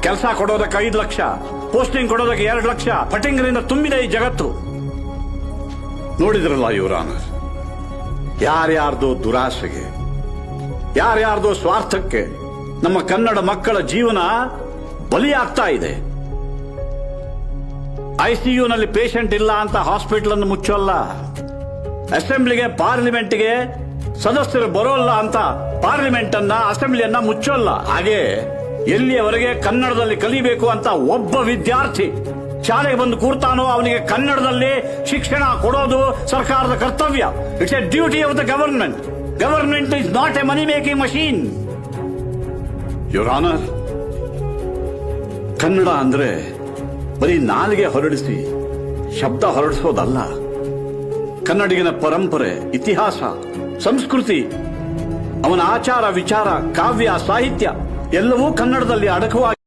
ಕೆಲಸ ಕೊಡೋದಕ್ಕೆ 5 ಲಕ್ಷ, ಪೋಸ್ಟಿಂಗ್ ಕೊಡೋದಕ್ಕೆ 2 ಲಕ್ಷ, ಪಟಿಂಗರಿಂದ ತುಂಬಿದೆ ಈ ಜಗತ್ತು. ನೋಡಿದ್ರಲ್ಲ ಯುವರಾನ, ಯಾರ್ಯಾರ್ದೋ ದುರಾಸೆಗೆ, ಯಾರ್ಯಾರ್ದೋ ಸ್ವಾರ್ಥಕ್ಕೆ ನಮ್ಮ ಕನ್ನಡ ಮಕ್ಕಳ ಜೀವನ ಬಲಿಯಾಗ್ತಾ ಇದೆ. ಐಸಿಯುನಲ್ಲಿ ಪೇಷಂಟ್ ಇಲ್ಲ ಅಂತ ಹಾಸ್ಪಿಟಲ್ ಅನ್ನು ಮುಚ್ಚೋಲ್ಲ, ಅಸೆಂಬ್ಲಿಗೆ ಪಾರ್ಲಿಮೆಂಟ್ಗೆ ಸದಸ್ಯರು ಬರೋಲ್ಲ ಅಂತ ಪಾರ್ಲಿಮೆಂಟ್ ಅನ್ನ ಅಸೆಂಬ್ಲಿಯನ್ನ ಮುಚ್ಚೋಲ್ಲ. ಹಾಗೆ ಎಲ್ಲಿಯವರೆಗೆ ಕನ್ನಡದಲ್ಲಿ ಕಲಿಬೇಕು ಅಂತ ಒಬ್ಬ ವಿದ್ಯಾರ್ಥಿ ಶಾಲೆಗೆ ಬಂದು ಕೂರ್ತಾನೋ ಅವನಿಗೆ ಕನ್ನಡದಲ್ಲಿ ಶಿಕ್ಷಣ ಕೊಡೋದು ಸರ್ಕಾರದ ಕರ್ತವ್ಯ. It's A duty of the government. Government is not A money making machine. Your honour, Kannada ಅಂದ್ರೆ ಬರೀ ನಾಲಿಗೆ ಹೊರಡಿಸಿ ಶಬ್ದ ಹೊರಡಿಸೋದಲ್ಲ. ಕನ್ನಡಿಗನ ಪರಂಪರೆ, ಇತಿಹಾಸ, ಸಂಸ್ಕೃತಿ, ಅವನ ಆಚಾರ ವಿಚಾರ, ಕಾವ್ಯ, ಸಾಹಿತ್ಯ ಎಲ್ಲವೂ ಕನ್ನಡದಲ್ಲಿ ಅಡಕವಾಗಿ